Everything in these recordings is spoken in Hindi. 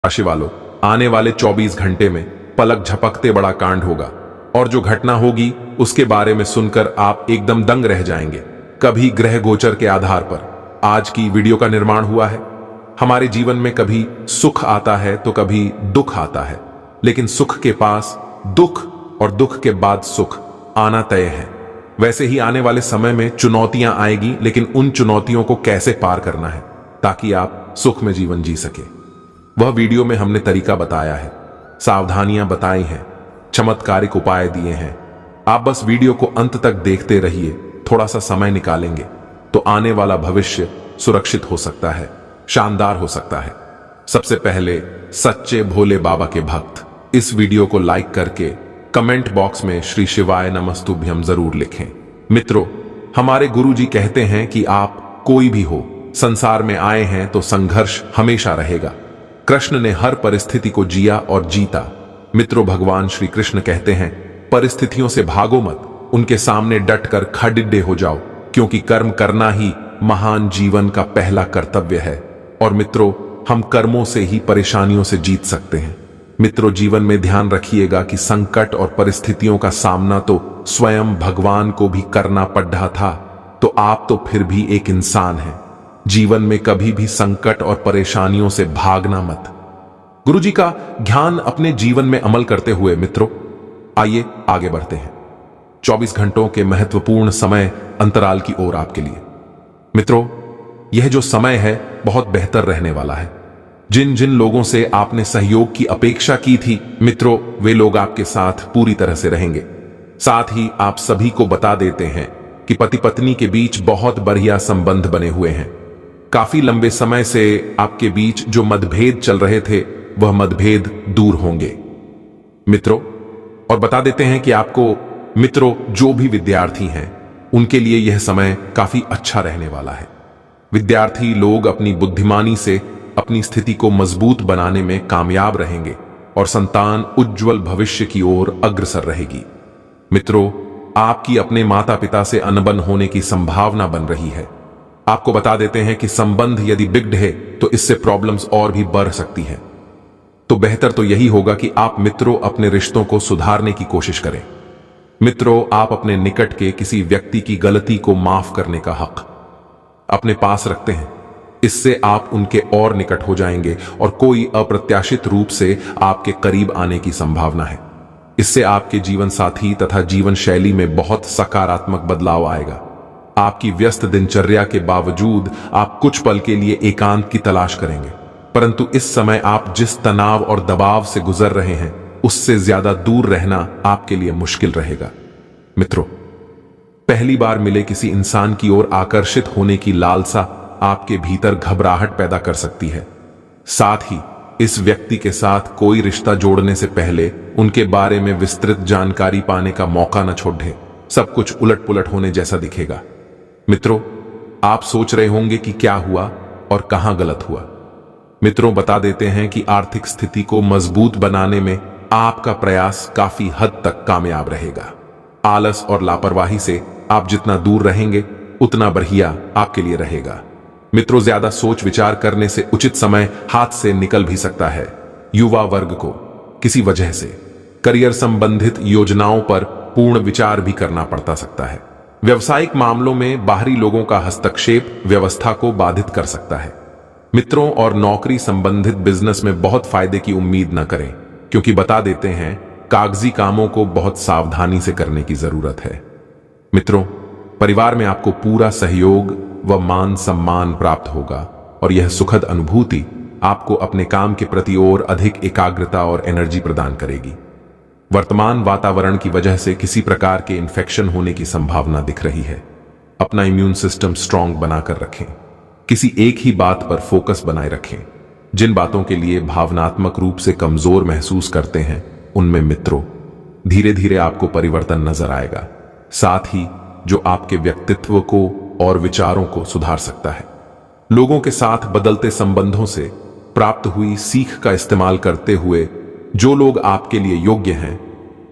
राशि वालों, आने वाले 24 घंटे में पलक झपकते बड़ा कांड होगा और जो घटना होगी उसके बारे में सुनकर आप एकदम दंग रह जाएंगे। कभी ग्रह गोचर के आधार पर आज की वीडियो का निर्माण हुआ है। हमारे जीवन में कभी सुख आता है तो कभी दुख आता है, लेकिन सुख के पास दुख और दुख के बाद सुख आना तय है। वैसे ही आने वाले समय में चुनौतियां आएगी, लेकिन उन चुनौतियों को कैसे पार करना है ताकि आप सुख में जीवन जी सके, वह वीडियो में हमने तरीका बताया है, सावधानियां बताई हैं, चमत्कारिक उपाय दिए हैं। आप बस वीडियो को अंत तक देखते रहिए। थोड़ा सा समय निकालेंगे तो आने वाला भविष्य सुरक्षित हो सकता है, शानदार हो सकता है। सबसे पहले सच्चे भोले बाबा के भक्त इस वीडियो को लाइक करके कमेंट बॉक्स में श्री शिवाय नमस्तुभ्यम जरूर लिखें। मित्रों, हमारे गुरुजी कहते हैं कि आप कोई भी हो, संसार में आए हैं तो संघर्ष हमेशा रहेगा। कृष्ण ने हर परिस्थिति को जिया और जीता। मित्रों, भगवान श्री कृष्ण कहते हैं, परिस्थितियों से भागो मत, उनके सामने डटकर खड़िड्डे हो जाओ, क्योंकि कर्म करना ही महान जीवन का पहला कर्तव्य है। और मित्रों, हम कर्मों से ही परेशानियों से जीत सकते हैं। मित्रों, जीवन में ध्यान रखिएगा कि संकट और परिस्थितियों का सामना तो स्वयं भगवान को भी करना पड़ रहा था, तो आप तो फिर भी एक इंसान हैं। जीवन में कभी भी संकट और परेशानियों से भागना मत। गुरुजी का ज्ञान अपने जीवन में अमल करते हुए मित्रों, आइए आगे बढ़ते हैं 24 घंटों के महत्वपूर्ण समय अंतराल की ओर आपके लिए। मित्रों, यह जो समय है बहुत बेहतर रहने वाला है। जिन जिन लोगों से आपने सहयोग की अपेक्षा की थी मित्रों, वे लोग आपके साथ पूरी तरह से रहेंगे। साथ ही आप सभी को बता देते हैं कि पति पत्नी के बीच बहुत बढ़िया संबंध बने हुए हैं। काफी लंबे समय से आपके बीच जो मतभेद चल रहे थे वह मतभेद दूर होंगे मित्रों। और बता देते हैं कि आपको मित्रों, जो भी विद्यार्थी हैं उनके लिए यह समय काफी अच्छा रहने वाला है। विद्यार्थी लोग अपनी बुद्धिमानी से अपनी स्थिति को मजबूत बनाने में कामयाब रहेंगे और संतान उज्जवल भविष्य की ओर अग्रसर रहेगी। मित्रों, आपकी अपने माता पिता से अनबन होने की संभावना बन रही है। आपको बता देते हैं कि संबंध यदि बिगड़ है तो इससे प्रॉब्लम्स और भी बढ़ सकती है। तो बेहतर तो यही होगा कि आप मित्रों अपने रिश्तों को सुधारने की कोशिश करें। मित्रों, आप अपने निकट के किसी व्यक्ति की गलती को माफ करने का हक अपने पास रखते हैं। इससे आप उनके और निकट हो जाएंगे और कोई अप्रत्याशित रूप से आपके करीब आने की संभावना है। इससे आपके जीवन साथी तथा जीवन शैली में बहुत सकारात्मक बदलाव आएगा। आपकी व्यस्त दिनचर्या के बावजूद आप कुछ पल के लिए एकांत की तलाश करेंगे, परंतु इस समय आप जिस तनाव और दबाव से गुजर रहे हैं उससे ज्यादा दूर रहना आपके लिए मुश्किल रहेगा। मित्रों, पहली बार मिले किसी इंसान की ओर आकर्षित होने की लालसा आपके भीतर घबराहट पैदा कर सकती है। साथ ही इस व्यक्ति के साथ कोई रिश्ता जोड़ने से पहले उनके बारे में विस्तृत जानकारी पाने का मौका न छोड़े। सब कुछ उलट पुलट होने जैसा दिखेगा। मित्रों, आप सोच रहे होंगे कि क्या हुआ और कहां गलत हुआ। मित्रों, बता देते हैं कि आर्थिक स्थिति को मजबूत बनाने में आपका प्रयास काफी हद तक कामयाब रहेगा। आलस और लापरवाही से आप जितना दूर रहेंगे उतना बढ़िया आपके लिए रहेगा। मित्रों, ज्यादा सोच विचार करने से उचित समय हाथ से निकल भी सकता है। युवा वर्ग को किसी वजह से करियर संबंधित योजनाओं पर पूर्ण विचार भी करना पड़ता सकता है। व्यवसायिक मामलों में बाहरी लोगों का हस्तक्षेप व्यवस्था को बाधित कर सकता है। मित्रों, और नौकरी संबंधित बिजनेस में बहुत फायदे की उम्मीद न करें, क्योंकि बता देते हैं कागजी कामों को बहुत सावधानी से करने की जरूरत है। मित्रों, परिवार में आपको पूरा सहयोग व मान सम्मान प्राप्त होगा और यह सुखद अनुभूति आपको अपने काम के प्रति और अधिक एकाग्रता और एनर्जी प्रदान करेगी। वर्तमान वातावरण की वजह से किसी प्रकार के इन्फेक्शन होने की संभावना दिख रही है। अपना इम्यून सिस्टम स्ट्रांग बनाकर रखें। किसी एक ही बात पर फोकस बनाए रखें। जिन बातों के लिए भावनात्मक रूप से कमजोर महसूस करते हैं उनमें मित्रों धीरे धीरे आपको परिवर्तन नजर आएगा। साथ ही जो आपके व्यक्तित्व को और विचारों को सुधार सकता है। लोगों के साथ बदलते संबंधों से प्राप्त हुई सीख का इस्तेमाल करते हुए जो लोग आपके लिए योग्य हैं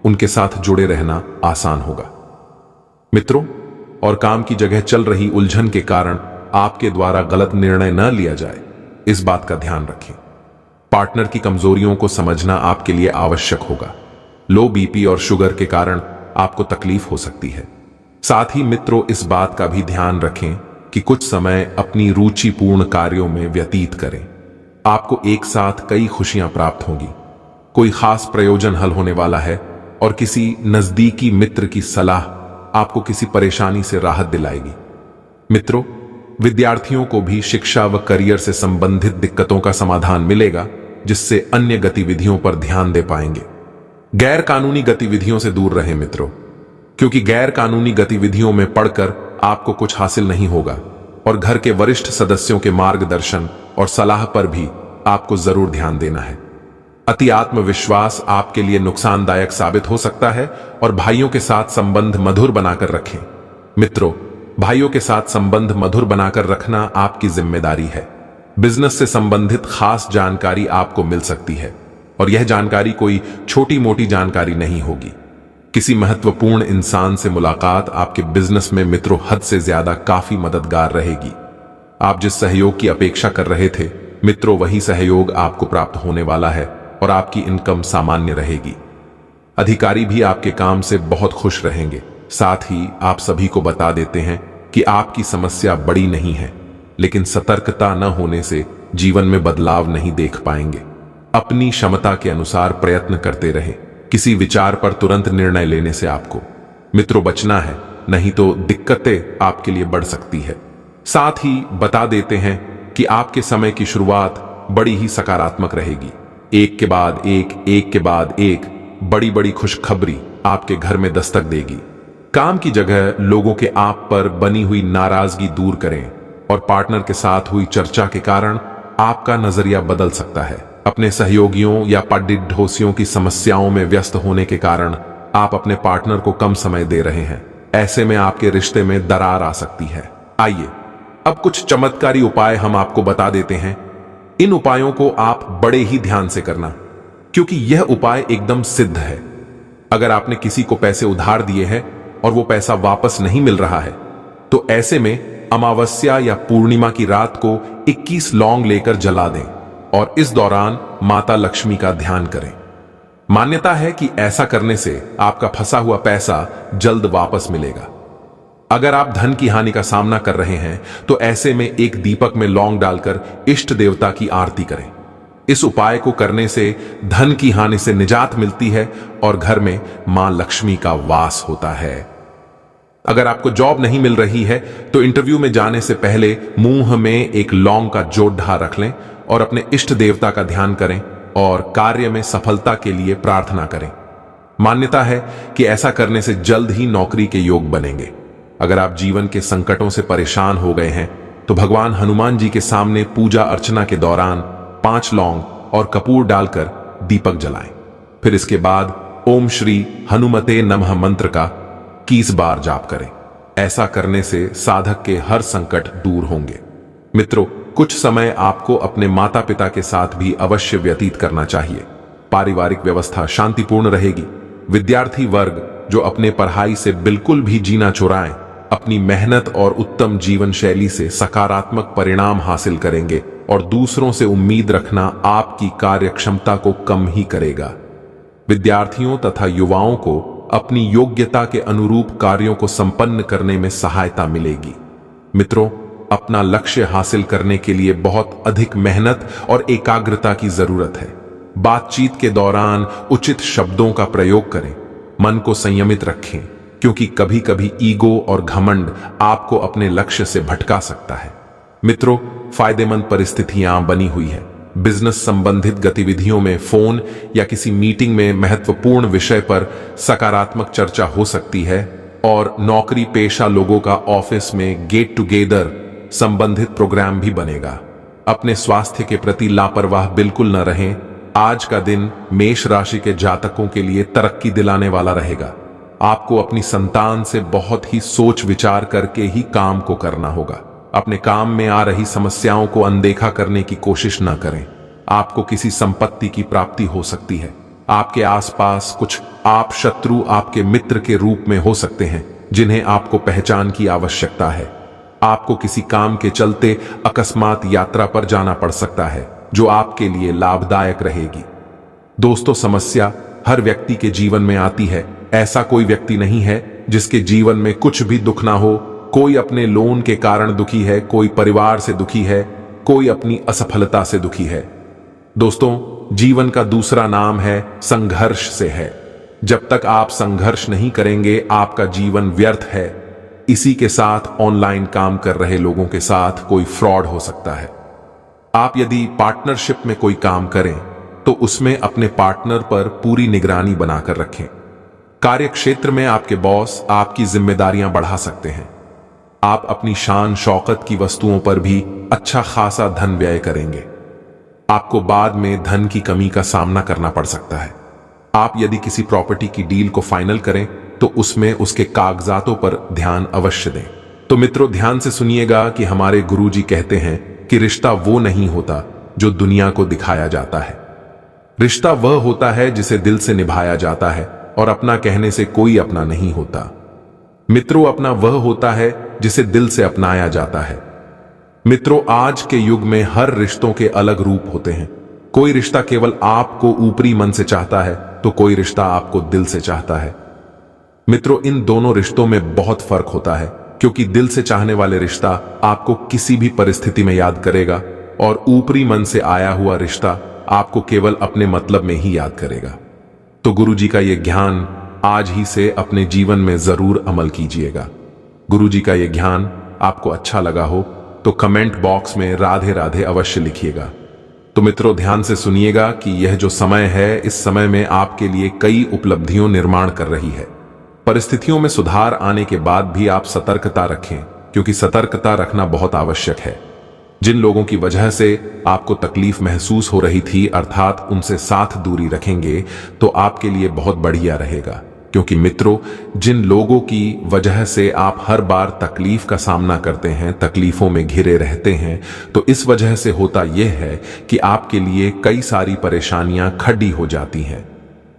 उनके साथ जुड़े रहना आसान होगा। मित्रों, और काम की जगह चल रही उलझन के कारण आपके द्वारा गलत निर्णय न लिया जाए, इस बात का ध्यान रखें। पार्टनर की कमजोरियों को समझना आपके लिए आवश्यक होगा। लो बीपी और शुगर के कारण आपको तकलीफ हो सकती है। साथ ही मित्रों, इस बात का भी ध्यान रखें कि कुछ समय अपनी रुचिपूर्ण कार्यों में व्यतीत करें। आपको एक साथ कई खुशियां प्राप्त होंगी। कोई खास प्रयोजन हल होने वाला है और किसी नजदीकी मित्र की सलाह आपको किसी परेशानी से राहत दिलाएगी। मित्रों, विद्यार्थियों को भी शिक्षा व करियर से संबंधित दिक्कतों का समाधान मिलेगा, जिससे अन्य गतिविधियों पर ध्यान दे पाएंगे। गैर कानूनी गतिविधियों से दूर रहें मित्रों, क्योंकि गैर कानूनी गतिविधियों में पड़कर आपको कुछ हासिल नहीं होगा और घर के वरिष्ठ सदस्यों के मार्गदर्शन और सलाह पर भी आपको जरूर ध्यान देना है। अति आत्मविश्वास आपके लिए नुकसानदायक साबित हो सकता है और भाइयों के साथ संबंध मधुर बनाकर रखें। मित्रों, भाइयों के साथ संबंध मधुर बनाकर रखना आपकी जिम्मेदारी है। बिजनेस से संबंधित खास जानकारी आपको मिल सकती है और यह जानकारी कोई छोटी मोटी जानकारी नहीं होगी। किसी महत्वपूर्ण इंसान से मुलाकात आपके बिजनेस में मित्रों हद से ज्यादा काफी मददगार रहेगी। आप जिस सहयोग की अपेक्षा कर रहे थे मित्रों, वही सहयोग आपको प्राप्त होने वाला है और आपकी इनकम सामान्य रहेगी। अधिकारी भी आपके काम से बहुत खुश रहेंगे। साथ ही आप सभी को बता देते हैं कि आपकी समस्या बड़ी नहीं है, लेकिन सतर्कता न होने से जीवन में बदलाव नहीं देख पाएंगे। अपनी क्षमता के अनुसार प्रयत्न करते रहें। किसी विचार पर तुरंत निर्णय लेने से आपको मित्रों बचना है, नहीं तो दिक्कतें आपके लिए बढ़ सकती है। साथ ही बता देते हैं कि आपके समय की शुरुआत बड़ी ही सकारात्मक रहेगी। एक के बाद एक बड़ी बड़ी खुशखबरी आपके घर में दस्तक देगी। काम की जगह लोगों के आप पर बनी हुई नाराजगी दूर करें और पार्टनर के साथ हुई चर्चा के कारण आपका नजरिया बदल सकता है। अपने सहयोगियों या पड़ोसियों की समस्याओं में व्यस्त होने के कारण आप अपने पार्टनर को कम समय दे रहे हैं। ऐसे में आपके रिश्ते में दरार आ सकती है। आइए अब कुछ चमत्कारी उपाय हम आपको बता देते हैं। इन उपायों को आप बड़े ही ध्यान से करना, क्योंकि यह उपाय एकदम सिद्ध है। अगर आपने किसी को पैसे उधार दिए हैं और वो पैसा वापस नहीं मिल रहा है, तो ऐसे में अमावस्या या पूर्णिमा की रात को 21 लौंग लेकर जला दें और इस दौरान माता लक्ष्मी का ध्यान करें। मान्यता है कि ऐसा करने से आपका फंसा हुआ पैसा जल्द वापस मिलेगा। अगर आप धन की हानि का सामना कर रहे हैं तो ऐसे में एक दीपक में लौंग डालकर इष्ट देवता की आरती करें। इस उपाय को करने से धन की हानि से निजात मिलती है और घर में मां लक्ष्मी का वास होता है। अगर आपको जॉब नहीं मिल रही है तो इंटरव्यू में जाने से पहले मुंह में एक लौंग का जोड़ा रख लें और अपने इष्ट देवता का ध्यान करें और कार्य में सफलता के लिए प्रार्थना करें। मान्यता है कि ऐसा करने से जल्द ही नौकरी के योग बनेंगे। अगर आप जीवन के संकटों से परेशान हो गए हैं तो भगवान हनुमान जी के सामने पूजा अर्चना के दौरान 5 लौंग और कपूर डालकर दीपक जलाएं। फिर इसके बाद ओम श्री हनुमते नमः मंत्र का 21 बार जाप करें। ऐसा करने से साधक के हर संकट दूर होंगे। मित्रों, कुछ समय आपको अपने माता पिता के साथ भी अवश्य व्यतीत करना चाहिए। पारिवारिक व्यवस्था शांतिपूर्ण रहेगी। विद्यार्थी वर्ग जो अपने पढ़ाई से बिल्कुल भी जीना चुराएं, अपनी मेहनत और उत्तम जीवन शैली से सकारात्मक परिणाम हासिल करेंगे और दूसरों से उम्मीद रखना आपकी कार्यक्षमता को कम ही करेगा। विद्यार्थियों तथा युवाओं को अपनी योग्यता के अनुरूप कार्यों को संपन्न करने में सहायता मिलेगी। मित्रों, अपना लक्ष्य हासिल करने के लिए बहुत अधिक मेहनत और एकाग्रता की जरूरत है। बातचीत के दौरान उचित शब्दों का प्रयोग करें। मन को संयमित रखें, क्योंकि कभी कभी ईगो और घमंड आपको अपने लक्ष्य से भटका सकता है। मित्रों, फायदेमंद परिस्थितियां बनी हुई है। बिजनेस संबंधित गतिविधियों में फोन या किसी मीटिंग में महत्वपूर्ण विषय पर सकारात्मक चर्चा हो सकती है और नौकरी पेशा लोगों का ऑफिस में गेट टुगेदर संबंधित प्रोग्राम भी बनेगा। अपने स्वास्थ्य के प्रति लापरवाह बिल्कुल न रहें। आज का दिन मेष राशि के जातकों के लिए तरक्की दिलाने वाला रहेगा। आपको अपनी संतान से बहुत ही सोच विचार करके ही काम को करना होगा। अपने काम में आ रही समस्याओं को अनदेखा करने की कोशिश न करें। आपको किसी संपत्ति की प्राप्ति हो सकती है। आपके आसपास कुछ आप शत्रु आपके मित्र के रूप में हो सकते हैं, जिन्हें आपको पहचान की आवश्यकता है। आपको किसी काम के चलते अकस्मात यात्रा पर जाना पड़ सकता है। जो आपके लिए लाभदायक रहेगी। दोस्तों, समस्या हर व्यक्ति के जीवन में आती है। ऐसा कोई व्यक्ति नहीं है जिसके जीवन में कुछ भी दुख ना हो। कोई अपने लोन के कारण दुखी है, कोई परिवार से दुखी है, कोई अपनी असफलता से दुखी है। दोस्तों, जीवन का दूसरा नाम है संघर्ष से है। जब तक आप संघर्ष नहीं करेंगे, आपका जीवन व्यर्थ है। इसी के साथ ऑनलाइन काम कर रहे लोगों के साथ कोई फ्रॉड हो सकता है। आप यदि पार्टनरशिप में कोई काम करें तो उसमें अपने पार्टनर पर पूरी निगरानी बनाकर रखें। कार्य क्षेत्र में आपके बॉस आपकी जिम्मेदारियां बढ़ा सकते हैं। आप अपनी शान शौकत की वस्तुओं पर भी अच्छा खासा धन व्यय करेंगे। आपको बाद में धन की कमी का सामना करना पड़ सकता है। आप यदि किसी प्रॉपर्टी की डील को फाइनल करें तो उसमें उसके कागजातों पर ध्यान अवश्य दें। तो मित्रों, ध्यान से सुनिएगा कि हमारे गुरुजी कहते हैं कि रिश्ता वो नहीं होता जो दुनिया को दिखाया जाता है। रिश्ता वह होता है जिसे दिल से निभाया जाता है, और अपना कहने से कोई अपना नहीं होता। मित्रों, अपना वह होता है जिसे दिल से अपनाया जाता है। मित्रों, आज के युग में हर रिश्तों के अलग रूप होते हैं। कोई रिश्ता केवल आपको ऊपरी मन से चाहता है तो कोई रिश्ता आपको दिल से चाहता है। मित्रों, इन दोनों रिश्तों में बहुत फर्क होता है, क्योंकि दिल से चाहने वाले रिश्ता आपको किसी भी परिस्थिति में याद करेगा, और ऊपरी मन से आया हुआ रिश्ता आपको केवल अपने मतलब में ही याद करेगा। तो गुरुजी का यह ज्ञान आज ही से अपने जीवन में जरूर अमल कीजिएगा। गुरुजी का यह ज्ञान आपको अच्छा लगा हो तो कमेंट बॉक्स में राधे राधे अवश्य लिखिएगा। तो मित्रों, ध्यान से सुनिएगा कि यह जो समय है, इस समय में आपके लिए कई उपलब्धियों निर्माण कर रही है। परिस्थितियों में सुधार आने के बाद भी आप सतर्कता रखें, क्योंकि सतर्कता रखना बहुत आवश्यक है। जिन लोगों की वजह से आपको तकलीफ महसूस हो रही थी, अर्थात उनसे साथ दूरी रखेंगे तो आपके लिए बहुत बढ़िया रहेगा। क्योंकि मित्रों, जिन लोगों की वजह से आप हर बार तकलीफ का सामना करते हैं, तकलीफों में घिरे रहते हैं, तो इस वजह से होता यह है कि आपके लिए कई सारी परेशानियां खड़ी हो जाती हैं।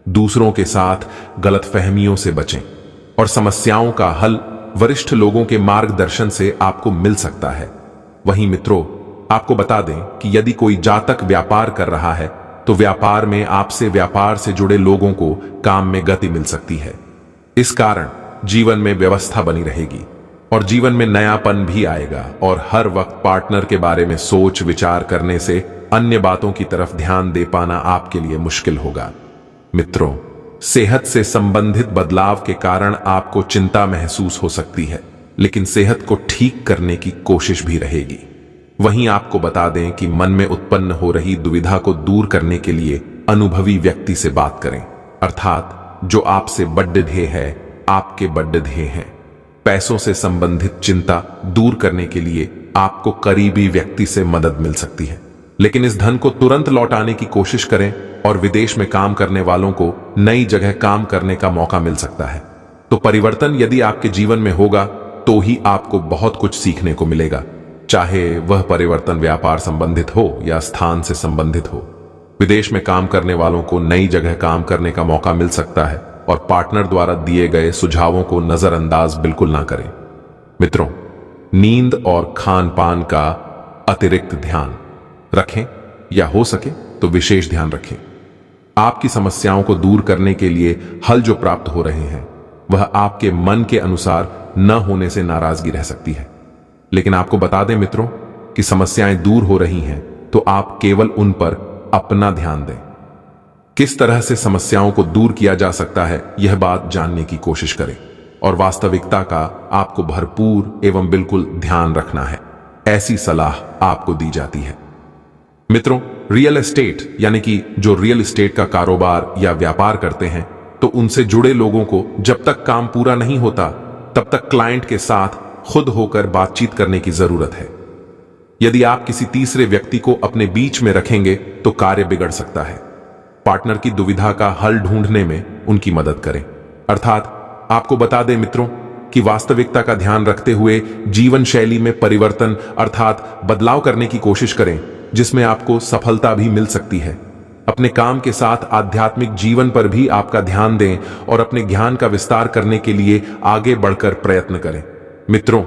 दूसरों के साथ गलतफहमियों से बचें, और समस्याओं का हल वरिष्ठ लोगों के मार्गदर्शन से आपको मिल सकता है। वहीं मित्रों, आपको बता दें कि यदि कोई जातक व्यापार कर रहा है तो व्यापार में आपसे व्यापार से जुड़े लोगों को काम में गति मिल सकती है। इस कारण जीवन में व्यवस्था बनी रहेगी और जीवन में नयापन भी आएगा, और हर वक्त पार्टनर के बारे में सोच विचार करने से अन्य बातों की तरफ ध्यान दे पाना आपके लिए मुश्किल होगा। मित्रों, सेहत से संबंधित बदलाव के कारण आपको चिंता महसूस हो सकती है, लेकिन सेहत को ठीक करने की कोशिश भी रहेगी। वहीं आपको बता दें कि मन में उत्पन्न हो रही दुविधा को दूर करने के लिए अनुभवी व्यक्ति से बात करें, अर्थात जो आपसे बड्ढे है, आपके बड्ढे हैं। पैसों से संबंधित चिंता दूर करने के लिए आपको करीबी व्यक्ति से मदद मिल सकती है, लेकिन इस धन को तुरंत लौटाने की कोशिश करें, और विदेश में काम करने वालों को नई जगह काम करने का मौका मिल सकता है। तो परिवर्तन यदि आपके जीवन में होगा तो ही आपको बहुत कुछ सीखने को मिलेगा, चाहे वह परिवर्तन व्यापार संबंधित हो या स्थान से संबंधित हो। विदेश में काम करने वालों को नई जगह काम करने का मौका मिल सकता है, और पार्टनर द्वारा दिए गए सुझावों को नजरअंदाज बिल्कुल ना करें। मित्रों, नींद और खान पान का अतिरिक्त ध्यान रखें, या हो सके तो विशेष ध्यान रखें। आपकी समस्याओं को दूर करने के लिए हल जो प्राप्त हो रहे हैं वह आपके मन के अनुसार न होने से नाराजगी रह सकती है। लेकिन आपको बता दें मित्रों कि समस्याएं दूर हो रही हैं तो आप केवल उन पर अपना ध्यान दें। किस तरह से समस्याओं को दूर किया जा सकता है, यह बात जानने की कोशिश करें, और वास्तविकता का आपको भरपूर एवं बिल्कुल ध्यान रखना है। ऐसी सलाह आपको दी जाती है। मित्रों, रियल एस्टेट यानी कि जो रियल एस्टेट का कारोबार या व्यापार करते हैं, तो उनसे जुड़े लोगों को जब तक काम पूरा नहीं होता तब तक क्लाइंट के साथ खुद होकर बातचीत करने की जरूरत है। यदि आप किसी तीसरे व्यक्ति को अपने बीच में रखेंगे तो कार्य बिगड़ सकता है। पार्टनर की दुविधा का हल ढूंढने में उनकी मदद करें। अर्थात आपको बता दें मित्रों कि वास्तविकता का ध्यान रखते हुए जीवन शैली में परिवर्तन अर्थात बदलाव करने की कोशिश करें, जिसमें आपको सफलता भी मिल सकती है। अपने काम के साथ आध्यात्मिक जीवन पर भी आपका ध्यान दें और अपने ज्ञान का विस्तार करने के लिए आगे बढ़कर प्रयत्न करें। मित्रों,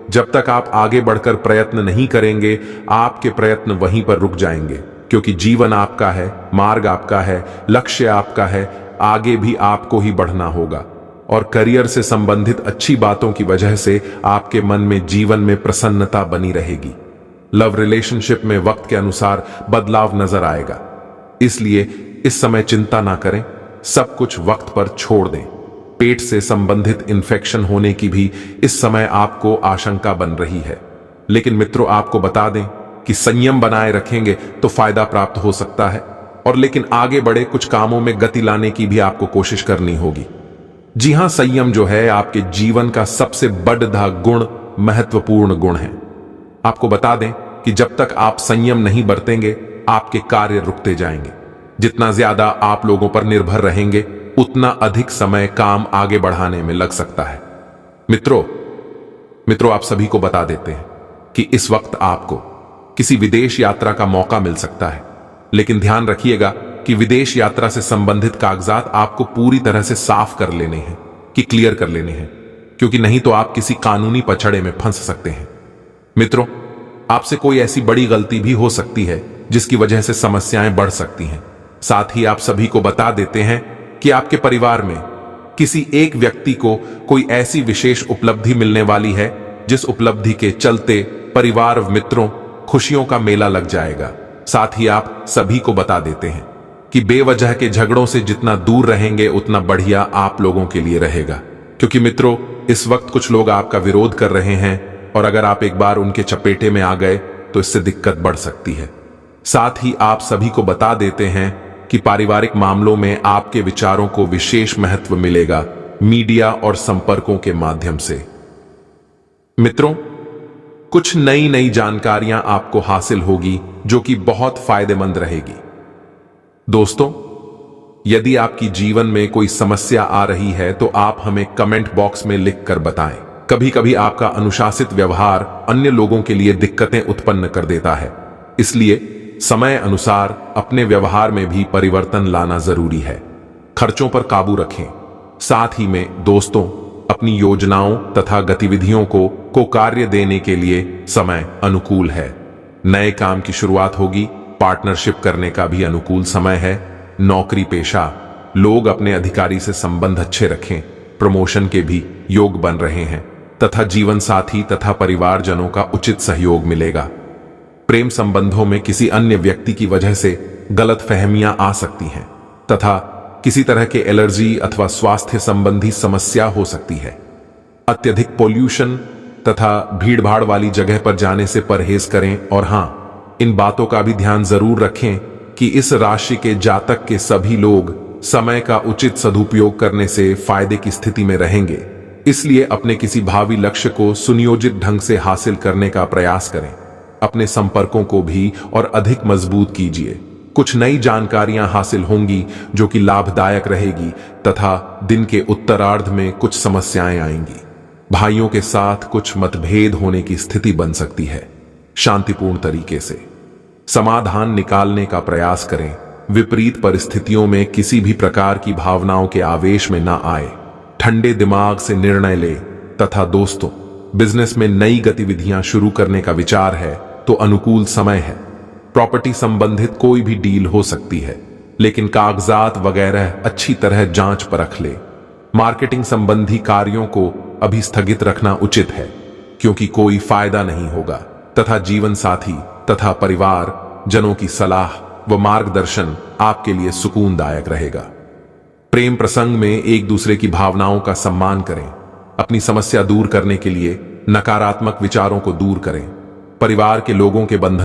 जब तक आप आगे बढ़कर प्रयत्न नहीं करेंगे, आपके प्रयत्न वहीं पर रुक जाएंगे, क्योंकि जीवन आपका है, मार्ग आपका है, लक्ष्य आपका है, आगे भी आपको ही बढ़ना होगा। और करियर से संबंधित अच्छी बातों की वजह से आपके मन में जीवन में प्रसन्नता बनी रहेगी। लव रिलेशनशिप में वक्त के अनुसार बदलाव नजर आएगा, इसलिए इस समय चिंता ना करें, सब कुछ वक्त पर छोड़ दें। पेट से संबंधित इन्फेक्शन होने की भी इस समय आपको आशंका बन रही है, लेकिन मित्रों आपको बता दें कि संयम बनाए रखेंगे तो फायदा प्राप्त हो सकता है। और लेकिन आगे बढ़े कुछ कामों में गति लाने की भी आपको कोशिश करनी होगी। जी हां, संयम जो है आपके जीवन का सबसे बड़ा गुण, महत्वपूर्ण गुण है। आपको बता दें कि जब तक आप संयम नहीं बरतेंगे आपके कार्य रुकते जाएंगे। जितना ज्यादा आप लोगों पर निर्भर रहेंगे उतना अधिक समय काम आगे बढ़ाने में लग सकता है। मित्रों आप सभी को बता देते हैं कि इस वक्त आपको किसी विदेश यात्रा का मौका मिल सकता है, लेकिन ध्यान रखिएगा कि विदेश यात्रा से संबंधित कागजात आपको पूरी तरह से साफ कर लेने हैं, कि क्लियर कर लेने हैं, क्योंकि नहीं तो आप किसी कानूनी पछड़े में फंस सकते हैं। मित्रों, आपसे कोई ऐसी बड़ी गलती भी हो सकती है जिसकी वजह से समस्याएं बढ़ सकती हैं। साथ ही आप सभी को बता देते हैं कि आपके परिवार में किसी एक व्यक्ति को कोई ऐसी विशेष उपलब्धि मिलने वाली है जिस उपलब्धि के चलते परिवार मित्रों खुशियों का मेला लग जाएगा। साथ ही आप सभी को बता देते हैं कि बेवजह के झगड़ों से जितना दूर रहेंगे उतना बढ़िया आप लोगों के लिए रहेगा, क्योंकि मित्रों इस वक्त कुछ लोग आपका विरोध कर रहे हैं और अगर आप एक बार उनके चपेटे में आ गए तो इससे दिक्कत बढ़ सकती है। साथ ही आप सभी को बता देते हैं कि पारिवारिक मामलों में आपके विचारों को विशेष महत्व मिलेगा मीडिया और संपर्कों के माध्यम से। मित्रों, कुछ नई जानकारियां आपको हासिल होगी जो कि बहुत फायदेमंद रहेगी। दोस्तों, यदि आपकी जीवन में कोई समस्या आ रही है तो आप हमें कमेंट बॉक्स में लिखकर बताएं। कभी कभी आपका अनुशासित व्यवहार अन्य लोगों के लिए दिक्कतें उत्पन्न कर देता है, इसलिए समय अनुसार अपने व्यवहार में भी परिवर्तन लाना जरूरी है। खर्चों पर काबू रखें। साथ ही में दोस्तों, अपनी योजनाओं तथा गतिविधियों को कार्य देने के लिए समय अनुकूल है। नए काम की शुरुआत होगी, पार्टनरशिप करने का भी अनुकूल समय है। नौकरी पेशा लोग अपने अधिकारी से संबंध अच्छे रखें, प्रमोशन के भी योग बन रहे हैं तथा जीवन साथी तथा परिवारजनों का उचित सहयोग मिलेगा। प्रेम संबंधों में किसी अन्य व्यक्ति की वजह से गलतफहमियां आ सकती हैं तथा किसी तरह के एलर्जी अथवा स्वास्थ्य संबंधी समस्या हो सकती है। अत्यधिक पोल्यूशन तथा भीड़भाड़ वाली जगह पर जाने से परहेज करें और हां, इन बातों का भी ध्यान जरूर रखें कि इस राशि के जातक के सभी लोग समय का उचित सदुपयोग करने से फायदे की स्थिति में रहेंगे। इसलिए अपने किसी भावी लक्ष्य को सुनियोजित ढंग से हासिल करने का प्रयास करें। अपने संपर्कों को भी और अधिक मजबूत कीजिए। कुछ नई जानकारियां हासिल होंगी जो कि लाभदायक रहेगी तथा दिन के उत्तरार्ध में कुछ समस्याएं आएंगी। भाइयों के साथ कुछ मतभेद होने की स्थिति बन सकती है। शांतिपूर्ण तरीके से समाधान निकालने का प्रयास करें। विपरीत परिस्थितियों में किसी भी प्रकार की भावनाओं के आवेश में ना आए। ठंडे दिमाग से निर्णय ले तथा दोस्तों, बिजनेस में नई गतिविधियां शुरू करने का विचार है तो अनुकूल समय है। प्रॉपर्टी संबंधित कोई भी डील हो सकती है, लेकिन कागजात वगैरह अच्छी तरह जांच परख ले। मार्केटिंग संबंधी कार्यों को अभी स्थगित रखना उचित है, क्योंकि कोई फायदा नहीं होगा तथा जीवन साथी तथा परिवार जनों की सलाह व मार्गदर्शन आपके लिए सुकूनदायक रहेगा। प्रेम प्रसंग में एक दूसरे की भावनाओं का सम्मान करें। अपनी समस्या दूर करने के लिए नकारात्मक विचारों को दूर करें। परिवार के लोगों के बंधन